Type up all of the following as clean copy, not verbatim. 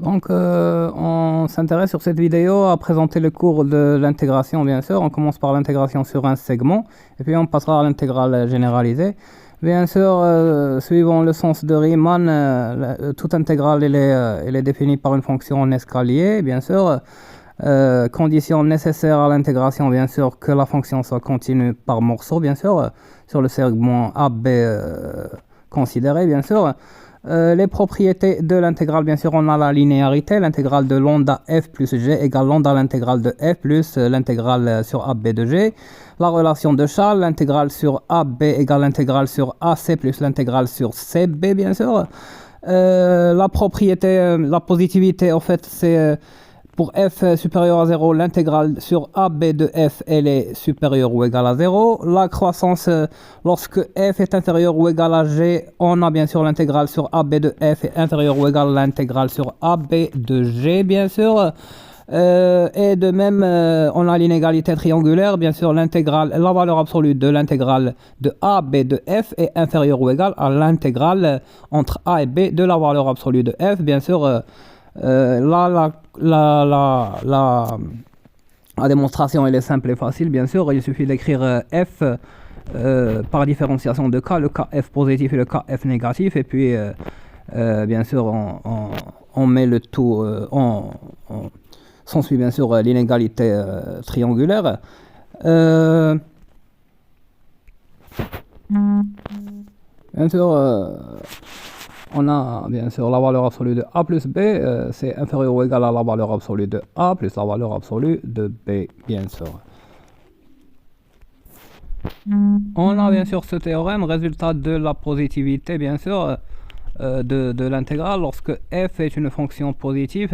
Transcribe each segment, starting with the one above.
Donc, on s'intéresse sur cette vidéo à présenter le cours de l'intégration, bien sûr. On commence par l'intégration sur un segment, et puis on passera à l'intégrale généralisée. Bien sûr, suivant le sens de Riemann, toute intégrale elle est définie par une fonction en escalier, bien sûr. Condition nécessaire à l'intégration, bien sûr, que la fonction soit continue par morceau, bien sûr, sur le segment AB considéré, bien sûr. Les propriétés de l'intégrale, bien sûr, on a la linéarité, l'intégrale de lambda f plus g égale lambda l'intégrale de f plus l'intégrale sur AB de g. La relation de Charles, l'intégrale sur AB égale l'intégrale sur AC plus l'intégrale sur CB, bien sûr. La propriété, la positivité, en fait, c'est pour f supérieur à 0, l'intégrale sur AB de f, elle est supérieure ou égale à 0. La croissance, lorsque f est inférieur ou égal à g, on a bien sûr l'intégrale sur AB de f est inférieure ou égale à l'intégrale sur AB de g, bien sûr. Et de même, on a l'inégalité triangulaire, bien sûr, l'intégrale, la valeur absolue de l'intégrale de AB de f est inférieure ou égale à l'intégrale entre a et b de la valeur absolue de f, bien sûr. Là, la démonstration elle est simple et facile, bien sûr. Il suffit d'écrire f par différenciation de k, le k f positif et le k f négatif, et puis bien sûr on met le tout, s'ensuit bien sûr l'inégalité triangulaire. Bien sûr, on a bien sûr la valeur absolue de a plus b, c'est inférieur ou égal à la valeur absolue de a plus la valeur absolue de b, bien sûr. On a bien sûr ce théorème, résultat de la positivité, bien sûr, de l'intégrale. Lorsque f est une fonction positive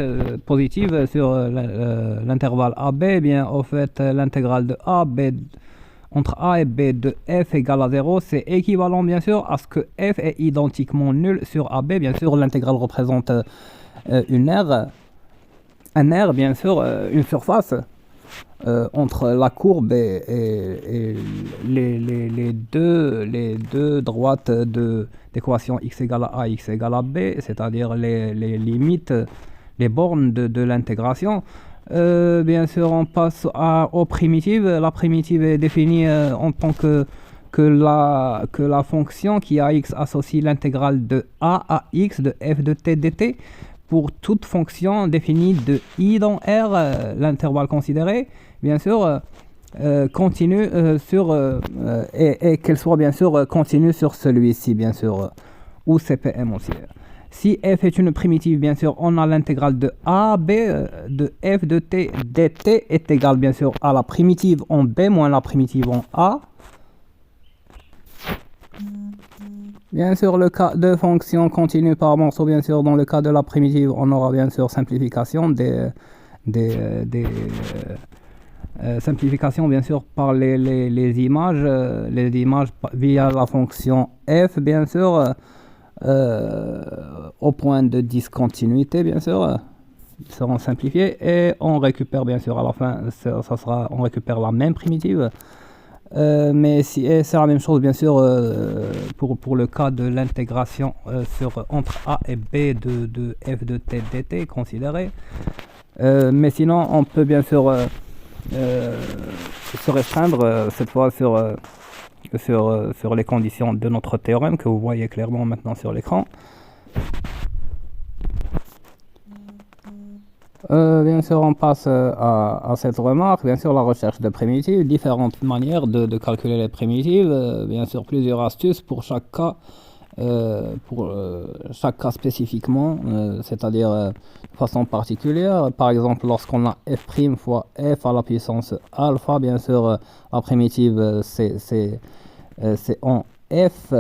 sur l'intervalle AB, eh bien, au fait, l'intégrale de AB entre a et b de f égale à 0, c'est équivalent bien sûr à ce que f est identiquement nul sur AB. Bien sûr, l'intégrale représente une aire, un aire, bien sûr, une surface entre la courbe et les deux droites de l'équation x égale à a, x égale à b, c'est-à-dire les limites, les bornes de l'intégration. Bien sûr, on passe aux primitives. La primitive est définie en tant que la fonction qui à x associe l'intégrale de a à x de f de t dt pour toute fonction définie de i dans R, l'intervalle considéré, bien sûr, continue sur, et qu'elle soit bien sûr continue sur celui-ci, bien sûr, ou CPM aussi. Si f est une primitive, bien sûr, on a l'intégrale de a b de f de t dt est égale, bien sûr, à la primitive en b moins la primitive en a. Bien sûr, le cas de fonction continue par morceau, bien sûr, dans le cas de la primitive, on aura bien sûr simplification simplification, bien sûr, par les images via la fonction f, bien sûr, au point de discontinuité, bien sûr, ils seront simplifiés et on récupère, bien sûr, à la fin, on récupère la même primitive. Mais c'est la même chose bien sûr pour le cas de l'intégration entre a et b de f de t dt considéré. Mais sinon on peut bien sûr se restreindre cette fois sur les conditions de notre théorème que vous voyez clairement maintenant sur l'écran. Bien sûr, on passe à cette remarque. Bien sûr, la recherche de primitives, différentes manières de calculer les primitives. Bien sûr, plusieurs astuces pour chaque cas spécifiquement, c'est-à-dire de façon particulière. Par exemple, lorsqu'on a f' fois f à la puissance alpha, bien sûr, la primitive, c'est en f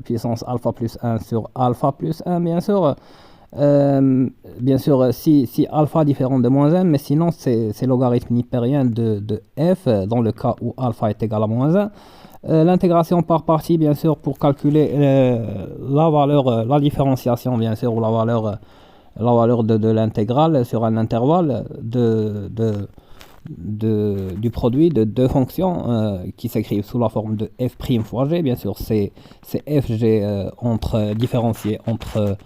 puissance alpha plus 1 sur alpha plus 1, bien sûr. Bien sûr, si alpha est différent de moins 1, mais sinon c'est logarithme hypérien de f dans le cas où alpha est égal à moins 1. L'intégration par partie, bien sûr, pour calculer la valeur, la différenciation, bien sûr, ou la valeur de l'intégrale sur un intervalle du produit de deux fonctions qui s'écrivent sous la forme de f' fois g. Bien sûr, c'est fg différencié entre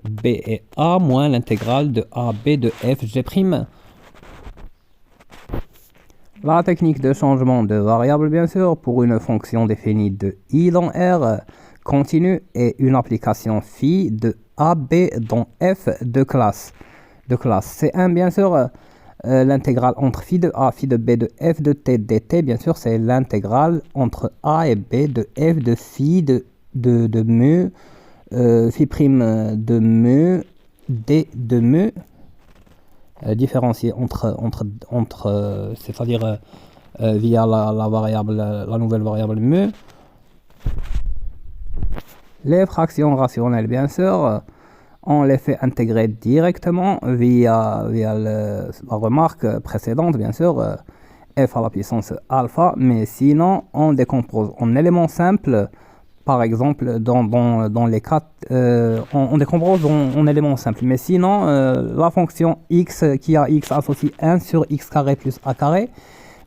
B et A moins l'intégrale de AB de f g'. La technique de changement de variable, bien sûr, pour une fonction définie de I dans R continue est une application phi de AB dans F de classe C1, bien sûr. L'intégrale entre phi de A, phi de B de F de T dt, bien sûr, c'est l'intégrale entre A et B de F de phi de mu, phi prime de mu, D de mu, différencié c'est-à-dire via la variable, la nouvelle variable mu. Les fractions rationnelles, bien sûr, on les fait intégrer directement via la remarque précédente, bien sûr, f à la puissance alpha, mais sinon on décompose en éléments simples. Par exemple, dans les cas, on décompose en éléments simples. Mais sinon, la fonction x qui a x associe 1 sur x carré plus a carré,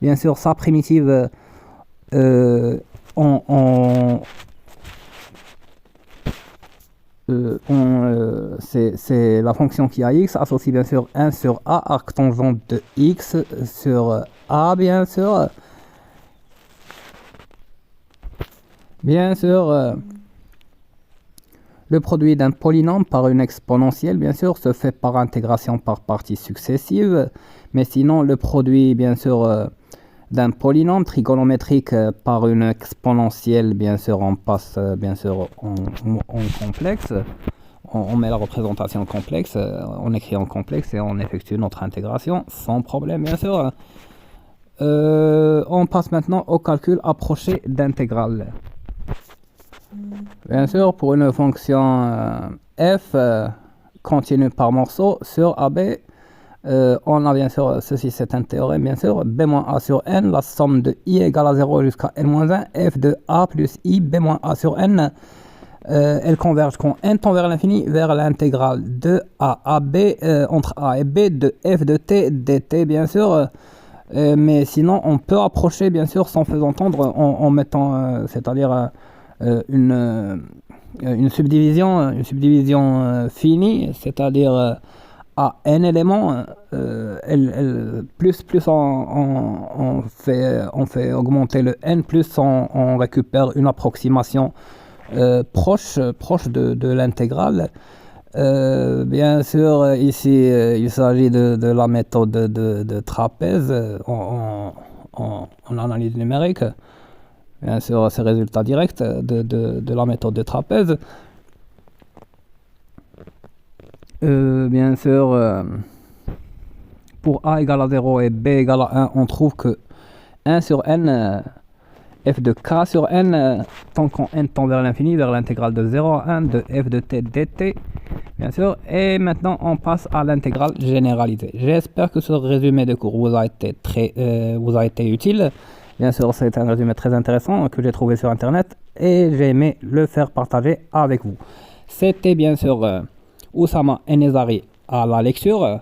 bien sûr, sa primitive, c'est la fonction qui a x associe bien sûr 1 sur a arc tangent de x sur a, bien sûr. Bien sûr, le produit d'un polynôme par une exponentielle, bien sûr, se fait par intégration par parties successives. Mais sinon, le produit, bien sûr, d'un polynôme trigonométrique par une exponentielle, bien sûr, on passe, bien sûr, en complexe. On met la représentation complexe, on écrit en complexe et on effectue notre intégration sans problème, bien sûr. On passe maintenant au calcul approché d'intégrale. Bien sûr, pour une fonction f continue par morceau sur AB, on a bien sûr, ceci c'est un théorème, bien sûr, b moins a sur n, la somme de i égale à 0 jusqu'à n moins 1, f de a plus i, b moins a sur n, elle converge quand n tend vers l'infini vers l'intégrale de a à b, entre a et b, de f de t dt, bien sûr. Mais sinon, on peut approcher, bien sûr, sans faisant entendre, en mettant, c'est-à-dire une subdivision finie, c'est-à-dire à n éléments, plus on fait augmenter le n, plus on récupère une approximation proche de l'intégrale. Bien sûr, ici, il s'agit de la méthode de trapèze en analyse numérique. Bien sûr, c'est résultat direct de la méthode de trapèze. Bien sûr, pour a égale à 0 et b égale à 1, on trouve que 1 sur n, f de k sur n, tant qu'on n tend vers l'infini, vers l'intégrale de 0 à 1 de f de t dt, bien sûr. Et maintenant, on passe à l'intégrale généralisée. J'espère que ce résumé de cours vous a été utile. Bien sûr, c'est un résumé très intéressant que j'ai trouvé sur Internet et j'ai aimé le faire partager avec vous. C'était bien sûr Oussama Enezari à la lecture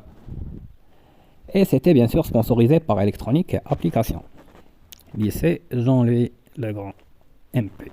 et c'était bien sûr sponsorisé par Electronique Applications. Lycée Jean-Louis Legrand, MP.